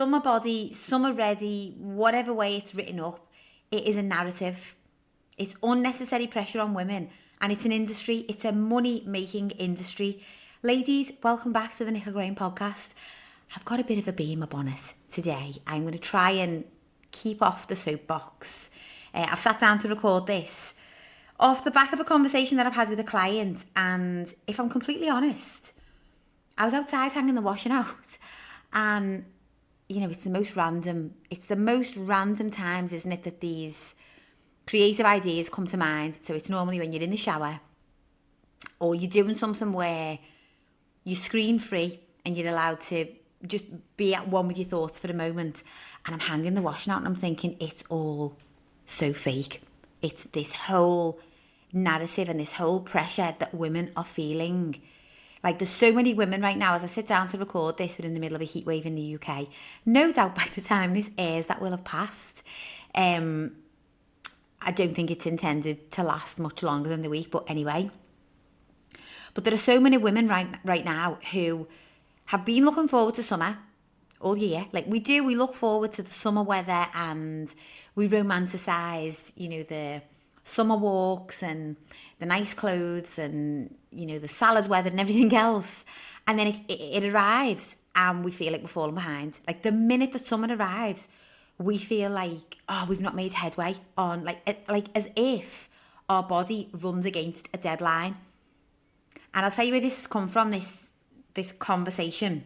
Summer body, summer ready, whatever way it's written up, it is a narrative. It's unnecessary pressure on women, and it's an industry. It's a money-making industry. Ladies, welcome back to the Nicola Graham Podcast. I've got a bit of a bee in my bonnet today. I'm going to try and keep off the soapbox. I've sat down to record this off the back of a conversation that I've had with a client, and if I'm completely honest, I was outside hanging the washing out, and it's the most random times, isn't it, that these creative ideas come to mind. So it's normally when you're in the shower or you're doing something where you're screen free and you're allowed to just be at one with your thoughts for a moment. And I'm hanging the washing out and I'm thinking, it's all so fake. It's this whole narrative and this whole pressure that women are feeling. Like, there's so many women right now, as I sit down to record this, we're in the middle of a heat wave in the UK. No doubt by the time this airs, that will have passed. I don't think it's intended to last much longer than the week, but anyway. But there are so many women right now who have been looking forward to summer all year. Like we look forward to the summer weather, and we romanticise, the summer walks and the nice clothes and, the salad weather and everything else. And then it arrives and we feel like we're falling behind. Like the minute that summer arrives, we feel like, we've not made headway on, like as if our body runs against a deadline. And I'll tell you where this has come from, this conversation.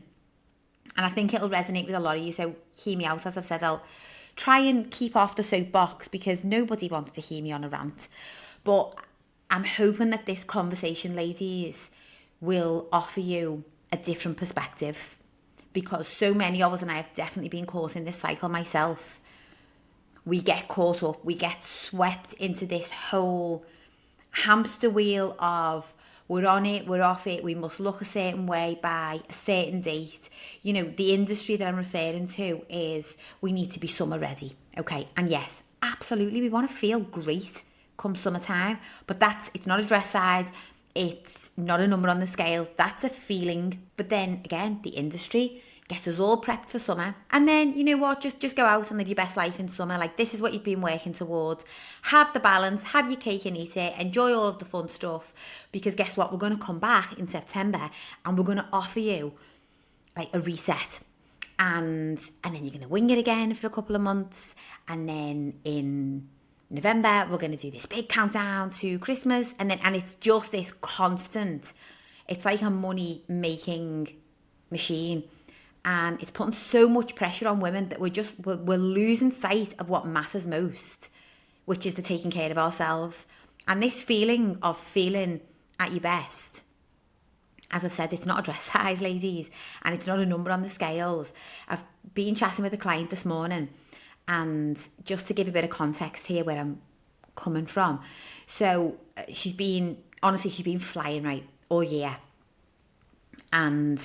And I think it'll resonate with a lot of you. So hear me out. As I've said, I'll try and keep off the soapbox because nobody wants to hear me on a rant. But I'm hoping that this conversation, ladies, will offer you a different perspective, because so many of us, and I have definitely been caught in this cycle myself, we get caught up, we get swept into this whole hamster wheel of we're on it, we're off it, we must look a certain way by a certain date. The industry that I'm referring to is we need to be summer ready, okay? And yes, absolutely, we want to feel great come summertime, but it's not a dress size, it's not a number on the scale, that's a feeling. But then again, the industry gets us all prepped for summer, and then you know what, just go out and live your best life in summer. Like, this is what you've been working towards. Have the balance, have your cake and eat it, enjoy all of the fun stuff, because guess what, we're going to come back in September and we're going to offer you like a reset, and then you're going to wing it again for a couple of months, and then in November we're going to do this big countdown to Christmas, and it's just this constant, it's like a money making machine, and it's putting so much pressure on women that we're losing sight of what matters most, which is the taking care of ourselves. And this feeling of feeling at your best, as I've said, it's not a dress size, ladies, and it's not a number on the scales. I've been chatting with a client this morning, and just to give a bit of context here where I'm coming from. So she's been flying right all year. And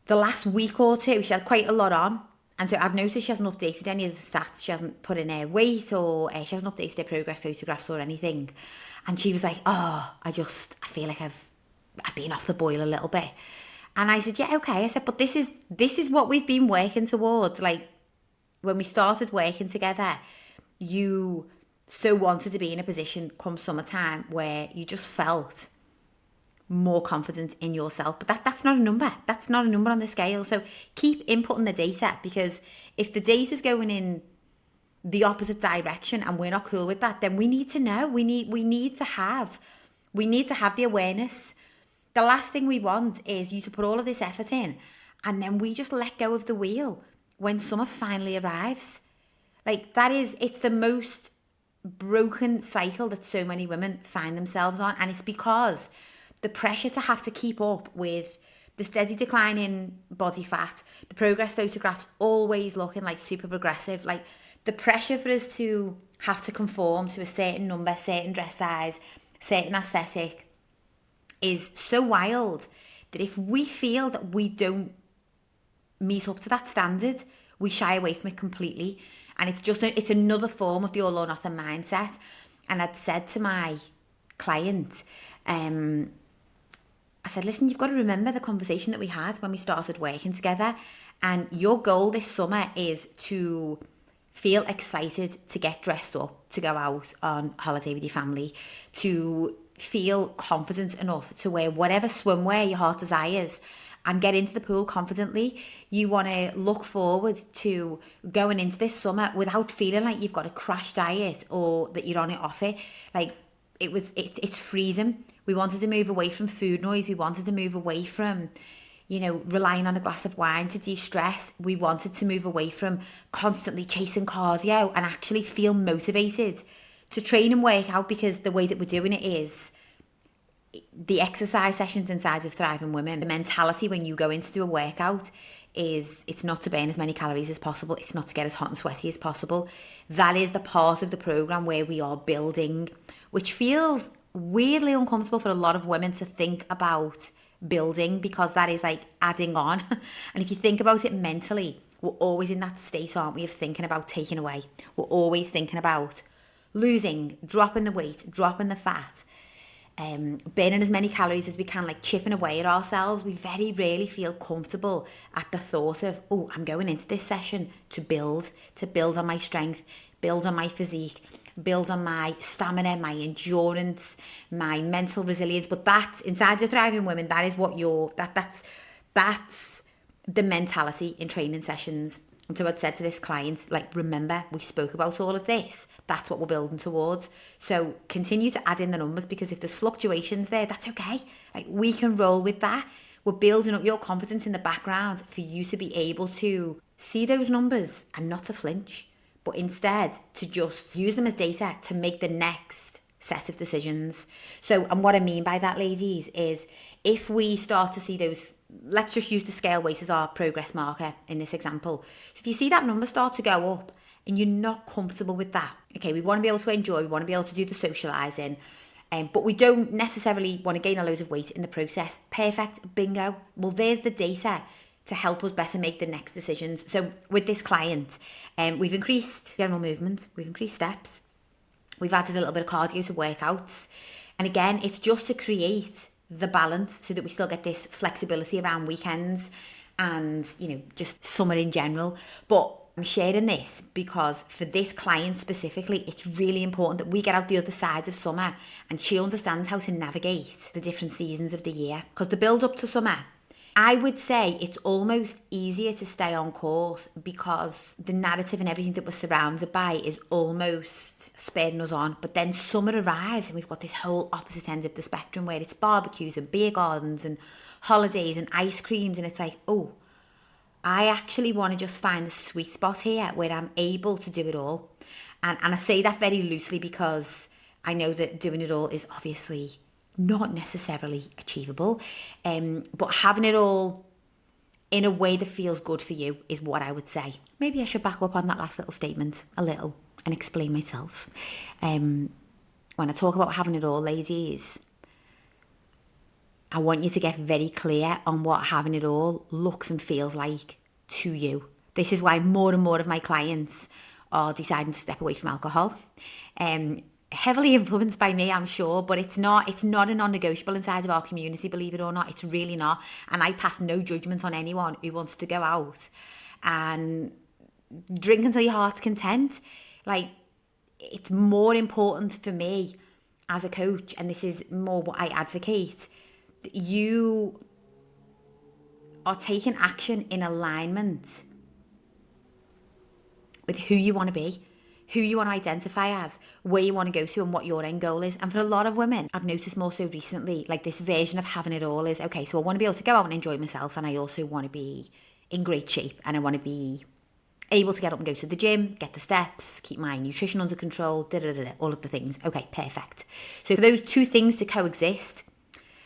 the last week or two, she had quite a lot on. And so I've noticed she hasn't updated any of the stats. She hasn't put in her weight, or she hasn't updated her progress photographs or anything. And she was like, I feel like I've been off the boil a little bit. And I said, yeah, okay. I said, but this is what we've been working towards. Like, when we started working together, you so wanted to be in a position come summertime where you just felt more confident in yourself. But that's not a number. That's not a number on the scale. So keep inputting the data, because if the data's going in the opposite direction and we're not cool with that, then we need to know. We need to have the awareness. The last thing we want is you to put all of this effort in and then we just let go of the wheel when summer finally arrives. Like, it's the most broken cycle that so many women find themselves on. And it's because the pressure to have to keep up with the steady decline in body fat, the progress photographs always looking like super progressive, like the pressure for us to have to conform to a certain number, certain dress size, certain aesthetic is so wild that if we feel that we don't meet up to that standard, we shy away from it completely. And it's another form of the all or nothing mindset. And I'd said to my client, I said, listen, you've got to remember the conversation that we had when we started working together. And your goal this summer is to feel excited to get dressed up, to go out on holiday with your family, to feel confident enough to wear whatever swimwear your heart desires and get into the pool confidently. You want to look forward to going into this summer without feeling like you've got a crash diet or that you're on it off it. Like it's freedom. We wanted to move away from food noise. We wanted to move away from, relying on a glass of wine to de-stress. We wanted to move away from constantly chasing cardio and actually feel motivated to train and work out, because the way that we're doing it is the exercise sessions inside of Thriving Women. The mentality when you go in to do a workout is it's not to burn as many calories as possible. It's not to get as hot and sweaty as possible. That is the part of the program where we are building, which feels weirdly uncomfortable for a lot of women to think about building, because that is like adding on. And if you think about it mentally, we're always in that state, aren't we, of thinking about taking away. We're always thinking about losing, dropping the weight, dropping the fat, burning as many calories as we can, like chipping away at ourselves. We very rarely feel comfortable at the thought of, oh, I'm going into this session to build on my strength, build on my physique, build on my stamina, my endurance, my mental resilience. But that's inside the Thriving Women. That is what that's the mentality in training sessions. And so I'd said to this client, like, remember, we spoke about all of this. That's what we're building towards. So continue to add in the numbers, because if there's fluctuations there, that's okay. Like, we can roll with that. We're building up your confidence in the background for you to be able to see those numbers and not to flinch, but instead to just use them as data to make the next set of decisions. So, and what I mean by that, ladies, is if we start to see those, let's just use the scale weight as our progress marker in this example. If you see that number start to go up and you're not comfortable with that, okay, we want to be able to enjoy, we want to be able to do the socialising, but we don't necessarily want to gain a load of weight in the process. Perfect, bingo. Well, there's the data to help us better make the next decisions. So with this client, we've increased general movement, we've increased steps, we've added a little bit of cardio to workouts. And again, it's just to create the balance so that we still get this flexibility around weekends and, just summer in general. But I'm sharing this because for this client specifically, it's really important that we get out the other side of summer and she understands how to navigate the different seasons of the year. Because the build up to summer, I would say it's almost easier to stay on course because the narrative and everything that we're surrounded by is almost spurring us on. But then summer arrives and we've got this whole opposite end of the spectrum where it's barbecues and beer gardens and holidays and ice creams. And it's like, oh, I actually want to just find the sweet spot here where I'm able to do it all. And I say that very loosely because I know that doing it all is obviously not necessarily achievable, but having it all in a way that feels good for you is what I would say. Maybe I should back up on that last little statement a little and explain myself. When I talk about having it all, ladies, I want you to get very clear on what having it all looks and feels like to you. This is why more and more of my clients are deciding to step away from alcohol. Heavily influenced by me, I'm sure, but it's not a non-negotiable inside of our community, believe it or not. It's really not. And I pass no judgment on anyone who wants to go out and drink until your heart's content. Like, it's more important for me as a coach, and this is more what I advocate, that you are taking action in alignment with who you want to be, who you want to identify as, where you want to go to and what your end goal is. And for a lot of women, I've noticed more so recently, like this version of having it all is, okay, so I want to be able to go out and enjoy myself, and I also want to be in great shape, and I want to be able to get up and go to the gym, get the steps, keep my nutrition under control, all of the things. Okay, perfect. So for those two things to coexist,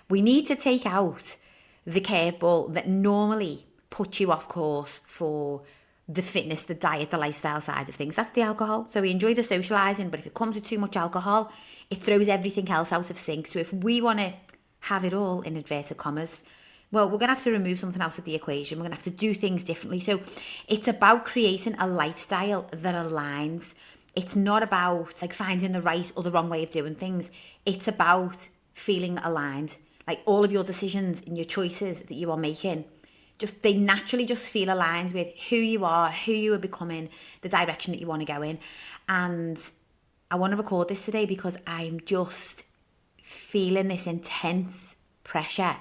we need to take out the curveball that normally puts you off course for the fitness, the diet, the lifestyle side of things. That's the alcohol. So we enjoy the socialising, but if it comes with too much alcohol, it throws everything else out of sync. So if we want to have it all, in inverted commas, well, we're going to have to remove something else of the equation. We're going to have to do things differently. So it's about creating a lifestyle that aligns. It's not about like finding the right or the wrong way of doing things. It's about feeling aligned. Like all of your decisions and your choices that you are making they naturally just feel aligned with who you are, who you are becoming, the direction that you want to go in. And I want to record this today because I'm just feeling this intense pressure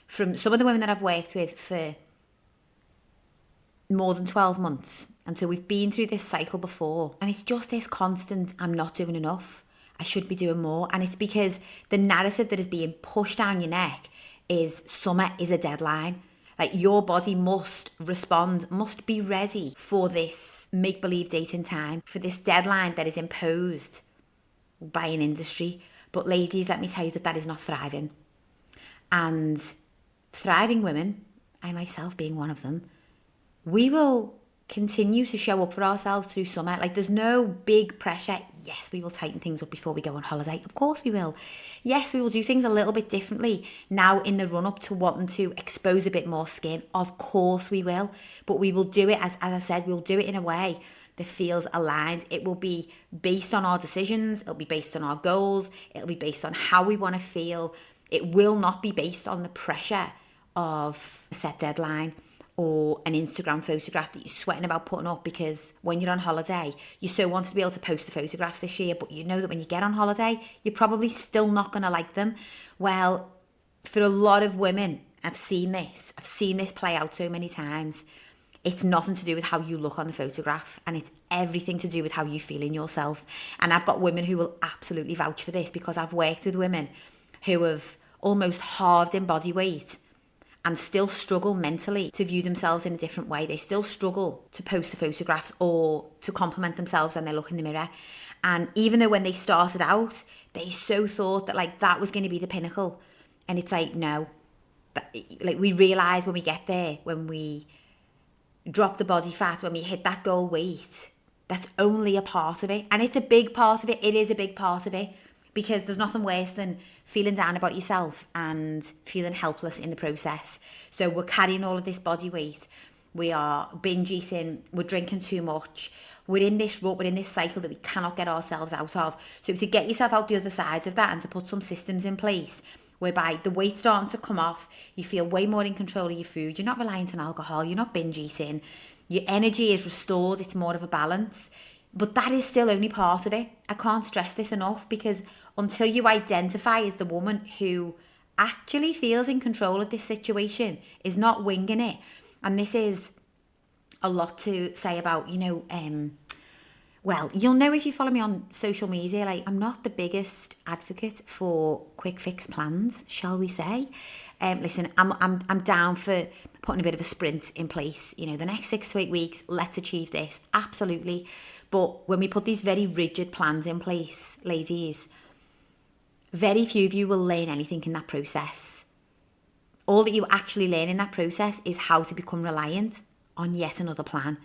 from some of the women that I've worked with for more than 12 months. And so we've been through this cycle before, and it's just this constant, I'm not doing enough, I should be doing more. And it's because the narrative that is being pushed down your neck is summer is a deadline. Like, your body must respond, must be ready for this make-believe date in time, for this deadline that is imposed by an industry. But ladies, let me tell you that is not thriving. And thriving women, I myself being one of them, we will continue to show up for ourselves through summer. Like, there's no big pressure. Yes, we will tighten things up before we go on holiday. Of course we will. Yes, we will do things a little bit differently now in the run up to wanting to expose a bit more skin. Of course we will. But we will do it, as I said, we'll do it in a way that feels aligned. It will be based on our decisions. It'll be based on our goals. It'll be based on how we want to feel. It will not be based on the pressure of a set deadline or an Instagram photograph that you're sweating about putting up, because when you're on holiday, you so want to be able to post the photographs this year, but you know that when you get on holiday, you're probably still not going to like them. Well, for a lot of women, I've seen this play out so many times. It's nothing to do with how you look on the photograph, and it's everything to do with how you feel in yourself. And I've got women who will absolutely vouch for this, because I've worked with women who have almost halved in body weight and still struggle mentally to view themselves in a different way. They still struggle to post the photographs or to compliment themselves when they look in the mirror. And even though when they started out, they so thought that like that was going to be the pinnacle. And it's like, no. Like, we realise when we get there, when we drop the body fat, when we hit that goal weight, that's only a part of it. And it's a big part of it. It is a big part of it. Because there's nothing worse than feeling down about yourself and feeling helpless in the process. So we're carrying all of this body weight. We are binge eating. We're drinking too much. We're in this rut. We're in this cycle that we cannot get ourselves out of. So to get yourself out the other side of that and to put some systems in place whereby the weight's starting to come off, you feel way more in control of your food. You're not reliant on alcohol. You're not binge eating. Your energy is restored. It's more of a balance. But that is still only part of it. I can't stress this enough, because until you identify as the woman who actually feels in control of this situation, is not winging it. And this is a lot to say about, well, you'll know if you follow me on social media, like, I'm not the biggest advocate for quick fix plans, shall we say. Listen, I'm down for putting a bit of a sprint in place. The next 6 to 8 weeks, let's achieve this. Absolutely. But when we put these very rigid plans in place, ladies, very few of you will learn anything in that process. All that you actually learn in that process is how to become reliant on yet another plan.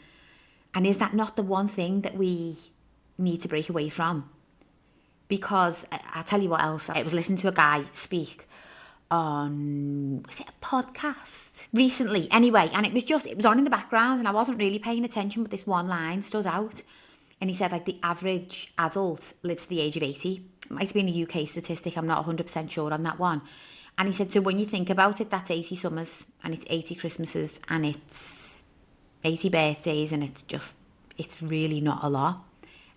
And is that not the one thing that we need to break away from? Because I'll tell you what else. I was listening to a guy speak on, was it a podcast recently? Anyway, and it was on in the background and I wasn't really paying attention, but this one line stood out. And he said, like, the average adult lives to the age of 80. It might have been a UK statistic. I'm not 100% sure on that one. And he said, so when you think about it, that's 80 summers and it's 80 Christmases and it's 80 birthdays, and it's really not a lot.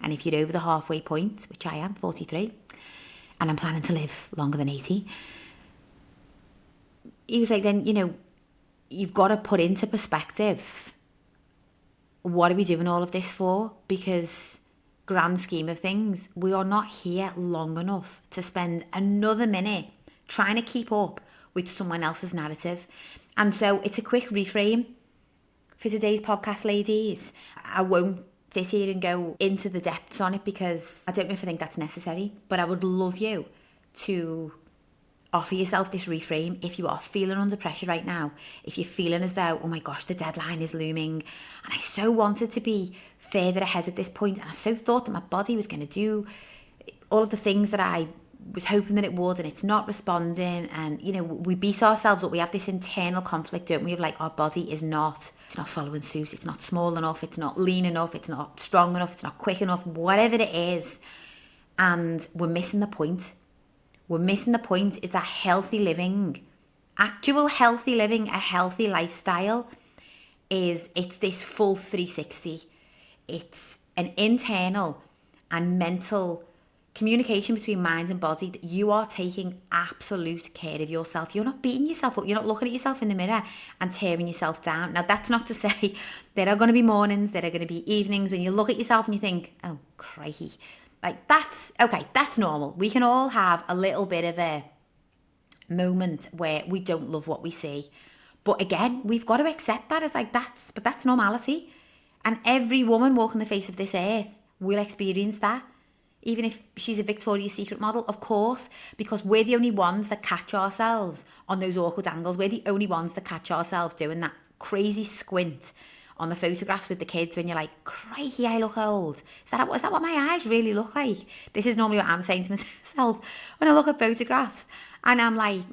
And if you're over the halfway point, which I am, 43, and I'm planning to live longer than 80, he was like, then, you've got to put into perspective, what are we doing all of this for? Because grand scheme of things, we are not here long enough to spend another minute trying to keep up with someone else's narrative. And so it's a quick reframe for today's podcast, ladies. I won't sit here and go into the depths on it because I don't know if I think that's necessary, but I would love you to offer yourself this reframe if you are feeling under pressure right now. If you're feeling as though, oh my gosh, the deadline is looming and I so wanted to be further ahead at this point, and I so thought that my body was going to do all of the things that I was hoping that it would, and it's not responding. And we beat ourselves up. We have this internal conflict, don't we, of like, our body is not following suit, it's not small enough, it's not lean enough, it's not strong enough, it's not quick enough, whatever it is. And we're missing the point. We're missing the point is that healthy living Actual healthy living, a healthy lifestyle, it's this full 360. It's an internal and mental communication between mind and body that you are taking absolute care of yourself. You're not beating yourself up. You're not looking at yourself in the mirror and tearing yourself down. Now, that's not to say there are going to be mornings, there are going to be evenings when you look at yourself and you think, oh, crikey. Like, that's, okay, that's normal. We can all have a little bit of a moment where we don't love what we see. But again, we've got to accept that. It's like, that's normality. And every woman walking the face of this earth will experience that. Even if she's a Victoria's Secret model, of course, because we're the only ones that catch ourselves on those awkward angles. We're the only ones that catch ourselves doing that crazy squint on the photographs with the kids when you're like, crikey, I look old. Is that what my eyes really look like? This is normally what I'm saying to myself when I look at photographs. And I'm like,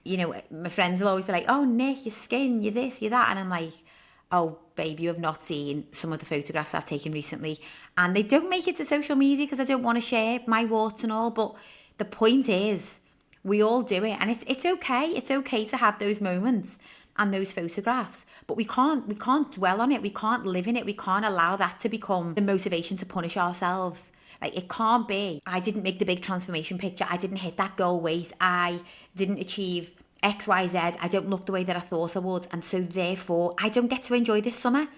you know, my friends will always be like, oh, Nick, your skin, you're this, you're that. And I'm like, oh, babe, you have not seen some of the photographs I've taken recently. And they don't make it to social media because I don't want to share my warts and all. But the point is, we all do it. And it's okay. It's okay to have those moments and those photographs. But we can't dwell on it. We can't live in it. We can't allow that to become the motivation to punish ourselves. Like, it can't be, I didn't make the big transformation picture. I didn't hit that goal weight. I didn't achieve X, Y, Z. I don't look the way that I thought I would. And so therefore, I don't get to enjoy this summer.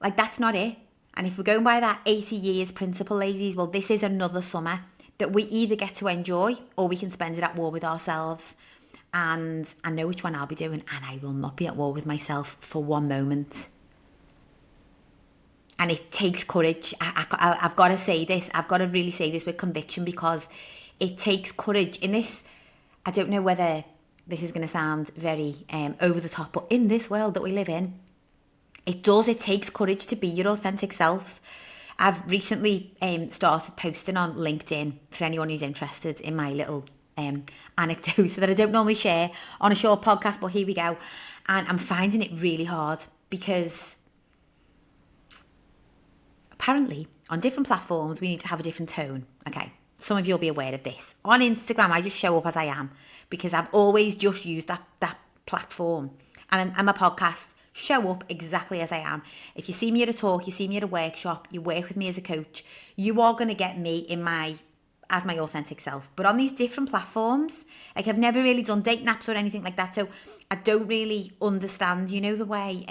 Like, that's not it. And if we're going by that 80 years principle, ladies, well, this is another summer that we either get to enjoy or we can spend it at war with ourselves. And I know which one I'll be doing, and I will not be at war with myself for one moment. And it takes courage. I've got to say this. I've got to really say this with conviction, because it takes courage in this. I don't know whether this is going to sound very over the top, but in this world that we live in, it takes courage to be your authentic self. I've recently started posting on LinkedIn for anyone who's interested in my little anecdote that I don't normally share on a short podcast, but here we go. And I'm finding it really hard because apparently on different platforms we need to have a different tone. Okay, some of you will be aware of this. On Instagram, I just show up as I am because I've always just used that platform. And I'm a podcast, show up exactly as I am. If you see me at a talk, you see me at a workshop, you work with me as a coach, you are going to get me as my authentic self. But on these different platforms, like, I've never really done date naps or anything like that, so I don't really understand, you know, the way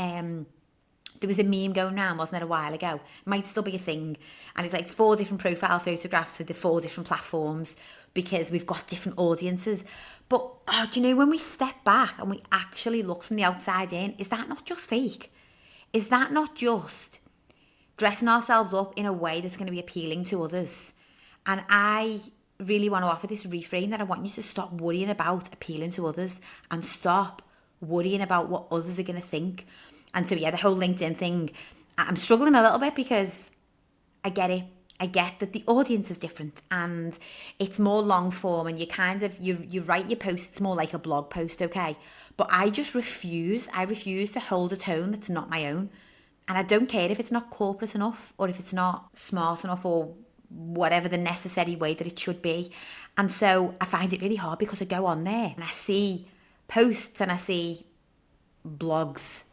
there was a meme going around, wasn't it, a while ago? It might still be a thing. And it's like 4 different profile photographs with the 4 different platforms because we've got different audiences. But do you know, when we step back and we actually look from the outside in, is that not just fake? Is that not just dressing ourselves up in a way that's going to be appealing to others? And I really want to offer this reframe that I want you to stop worrying about appealing to others and stop worrying about what others are going to think. And so, yeah, the whole LinkedIn thing, I'm struggling a little bit because I get it. I get that the audience is different and it's more long form, and you write your posts more like a blog post, okay? But I just refuse. I refuse to hold a tone that's not my own. And I don't care if it's not corporate enough or if it's not smart enough or whatever the necessary way that it should be. And so I find it really hard because I go on there and I see posts and I see blogs.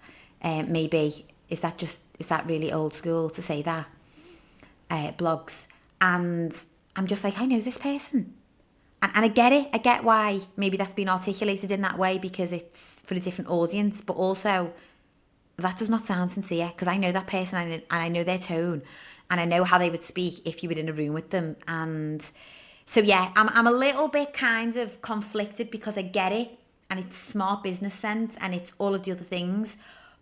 Maybe is that really old school to say that? Blogs, and I'm just like, I know this person, and I get it. I get why maybe that's been articulated in that way because it's for a different audience, but also that does not sound sincere because I know that person and I know their tone and I know how they would speak if you were in a room with them. And so, yeah, I'm a little bit kind of conflicted because I get it and it's smart business sense and it's all of the other things,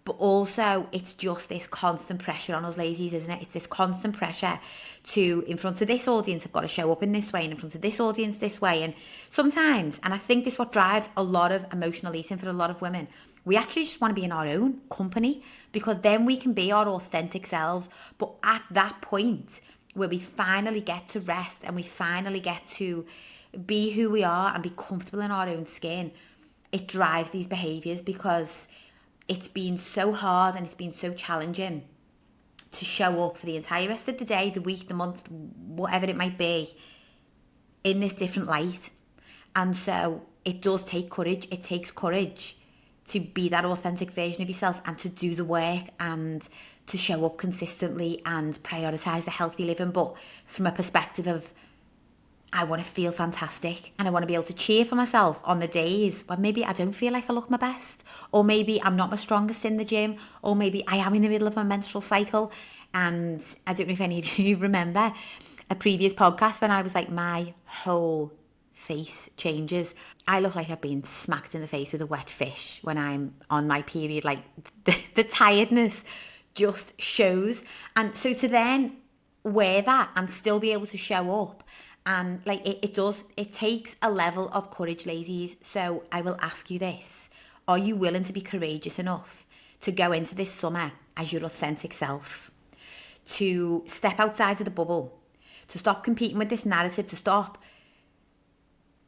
but also it's just this constant pressure on us ladies, isn't it? It's this constant pressure to, in front of this audience, I've got to show up in this way, and in front of this audience this way. And sometimes, and I think this is what drives a lot of emotional eating for a lot of women, we actually just want to be in our own company because then we can be our authentic selves. But at that point where we finally get to rest and we finally get to be who we are and be comfortable in our own skin, it drives these behaviours because it's been so hard and it's been so challenging to show up for the entire rest of the day, the week, the month, whatever it might be, in this different light. And so it does take courage. It takes courage to be that authentic version of yourself and to do the work and to show up consistently and prioritise the healthy living, but from a perspective of I want to feel fantastic and I want to be able to cheer for myself on the days when maybe I don't feel like I look my best, or maybe I'm not my strongest in the gym, or maybe I am in the middle of my menstrual cycle. And I don't know if any of you remember a previous podcast when I was like, my whole face changes. I look like I've been smacked in the face with a wet fish when I'm on my period. Like the tiredness just shows. And so to then wear that and still be able to show up, and like it takes a level of courage, ladies. So I will ask you this: are you willing to be courageous enough to go into this summer as your authentic self, to step outside of the bubble, to stop competing with this narrative, to stop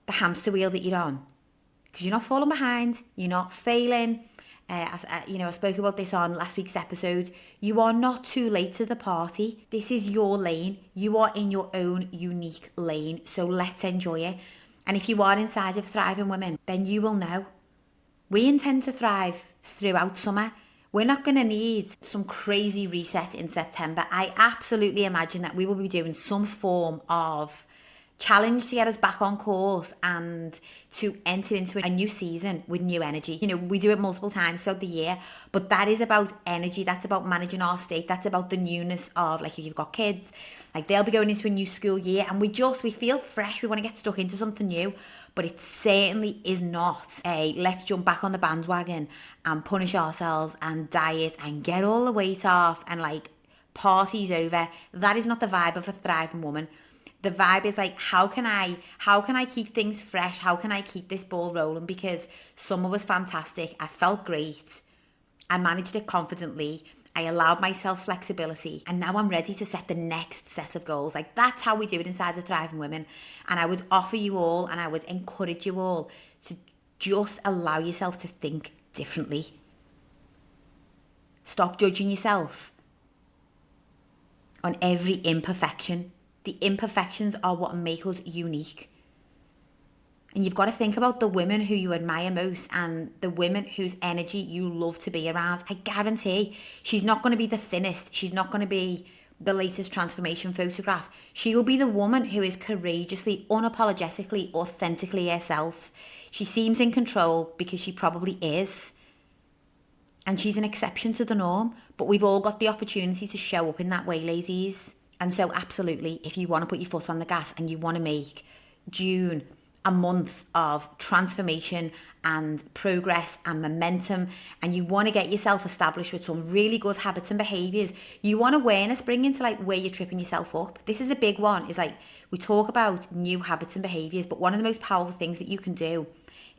the hamster wheel that you're on? Because you're not falling behind, you're not failing. I spoke about this on last week's episode. You are not too late to the party. This is your lane. You are in your own unique lane. So let's enjoy it. And if you are inside of Thriving Women, then you will know. We intend to thrive throughout summer. We're not going to need some crazy reset in September. I absolutely imagine that we will be doing some form of challenge to get us back on course and to enter into a new season with new energy. You know, we do it multiple times throughout the year, but that is about energy. That's about managing our state. That's about the newness of, like, if you've got kids, like they'll be going into a new school year and we feel fresh. We want to get stuck into something new, but it certainly is not a let's jump back on the bandwagon and punish ourselves and diet and get all the weight off and like parties over. That is not the vibe of a thriving woman. The vibe is like, how can I keep things fresh? How can I keep this ball rolling? Because summer was fantastic. I felt great. I managed it confidently. I allowed myself flexibility. And now I'm ready to set the next set of goals. Like, that's how we do it inside of Thriving Women. And I would offer you all and I would encourage you all to just allow yourself to think differently. Stop judging yourself on every imperfection. The imperfections are what make us unique. And you've got to think about the women who you admire most and the women whose energy you love to be around. I guarantee she's not going to be the thinnest. She's not going to be the latest transformation photograph. She will be the woman who is courageously, unapologetically, authentically herself. She seems in control because she probably is. And she's an exception to the norm. But we've all got the opportunity to show up in that way, ladies. And so absolutely, if you want to put your foot on the gas and you want to make June a month of transformation and progress and momentum, and you want to get yourself established with some really good habits and behaviours, you want awareness bring into like where you're tripping yourself up. This is a big one. Is like, we talk about new habits and behaviours, but one of the most powerful things that you can do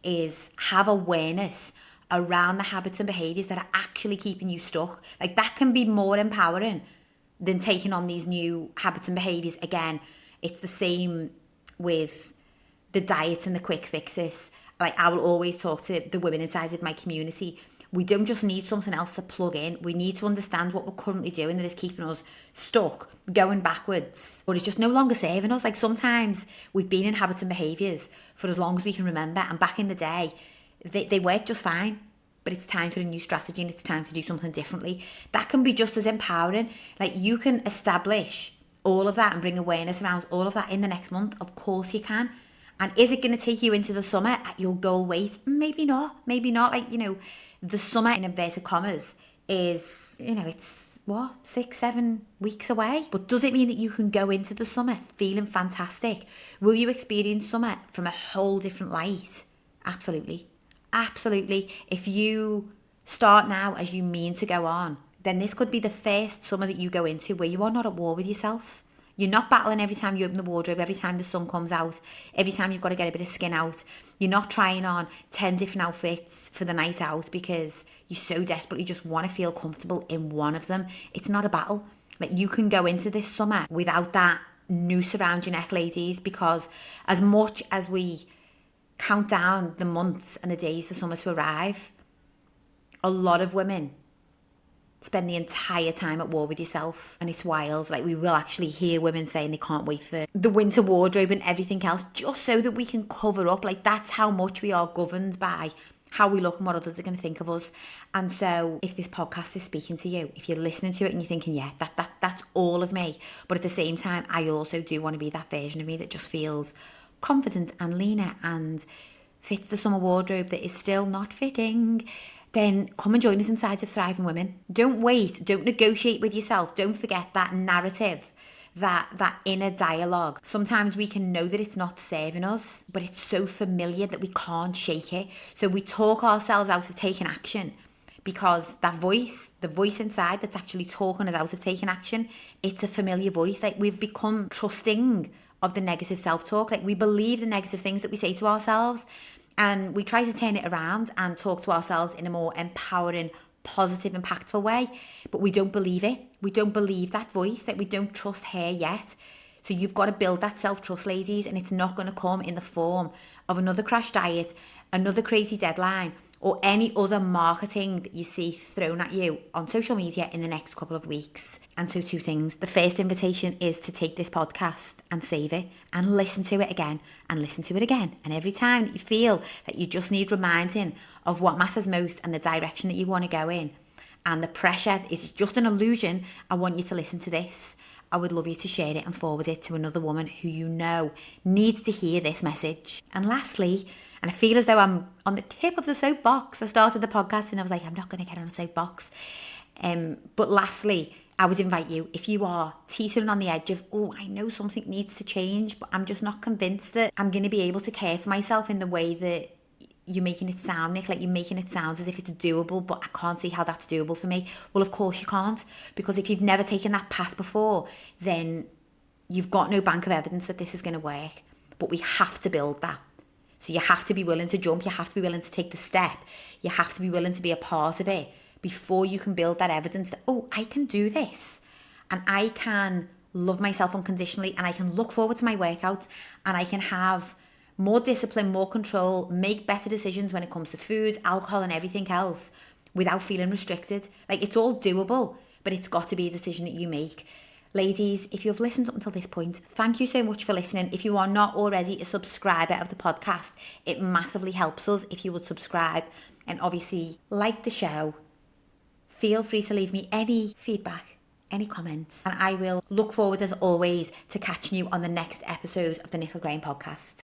is have awareness around the habits and behaviours that are actually keeping you stuck. Like, that can be more empowering than taking on these new habits and behaviours. Again, it's the same with the diets and the quick fixes. Like, I will always talk to the women inside of my community. We don't just need something else to plug in. We need to understand what we're currently doing that is keeping us stuck, going backwards, or it's just no longer serving us. Like, sometimes we've been in habits and behaviours for as long as we can remember, and back in the day, they worked just fine. But it's time for a new strategy and it's time to do something differently. That can be just as empowering. Like, you can establish all of that and bring awareness around all of that in the next month. Of course you can. And is it going to take you into the summer at your goal weight? Maybe not. Maybe not. Like, you know, the summer in inverted commas is, you know, it's 6-7 weeks away. But does it mean that you can go into the summer feeling fantastic? Will you experience summer from a whole different light? Absolutely. Absolutely. If you start now as you mean to go on, then this could be the first summer that you go into where you are not at war with yourself. You're not battling every time you open the wardrobe, every time the sun comes out, every time you've got to get a bit of skin out. You're not trying on 10 different outfits for the night out because you so desperately just want to feel comfortable in one of them. It's not a battle. Like, you can go into this summer without that noose around your neck, ladies, because as much as we count down the months and the days for summer to arrive, a lot of women spend the entire time at war with yourself, and it's wild. Like, we will actually hear women saying they can't wait for the winter wardrobe and everything else just so that we can cover up. Like, that's how much we are governed by how we look and what others are going to think of us. And so if this podcast is speaking to you, if you're listening to it and you're thinking, yeah, that's all of me, but at the same time, I also do want to be that version of me that just feels confident and leaner and fits the summer wardrobe that is still not fitting, then come and join us inside of Thriving Women. Don't wait. Don't negotiate with yourself. Don't forget that narrative, that inner dialogue. Sometimes we can know that it's not serving us, but it's so familiar that we can't shake it. So we talk ourselves out of taking action because that voice, the voice inside that's actually talking us out of taking action, it's a familiar voice. Like, we've become trusting of the negative self-talk. Like, we believe the negative things that we say to ourselves, and we try to turn it around and talk to ourselves in a more empowering, positive, impactful way, but we don't believe it. We don't believe that voice. Like, we don't trust her yet. So you've got to build that self-trust, ladies, and it's not going to come in the form of another crash diet, another crazy deadline, or any other marketing that you see thrown at you on social media in the next couple of weeks. And so 2 things. The first invitation is to take this podcast and save it and listen to it again and listen to it again. And every time that you feel that you just need reminding of what matters most and the direction that you want to go in, and the pressure is just an illusion, I want you to listen to this. I would love you to share it and forward it to another woman who you know needs to hear this message. And lastly, and I feel as though I'm on the tip of the soapbox. I started the podcast and I was like, I'm not going to get on a soapbox. But lastly, I would invite you, if you are teetering on the edge of, oh, I know something needs to change, but I'm just not convinced that I'm going to be able to care for myself in the way that you're making it sound, Nick. Like, you're making it sound as if it's doable, but I can't see how that's doable for me. Well, of course you can't, because if you've never taken that path before, then you've got no bank of evidence that this is going to work. But we have to build that. So you have to be willing to jump. You have to be willing to take the step. You have to be willing to be a part of it before you can build that evidence that, oh, I can do this. And I can love myself unconditionally, and I can look forward to my workouts, and I can have more discipline, more control, make better decisions when it comes to food, alcohol, and everything else without feeling restricted. Like, it's all doable, but it's got to be a decision that you make. Ladies, if you've listened up until this point, thank you so much for listening. If you are not already a subscriber of the podcast, it massively helps us if you would subscribe, and obviously like the show. Feel free to leave me any feedback, any comments, and I will look forward, as always, to catching you on the next episode of the Nicola Graham Podcast.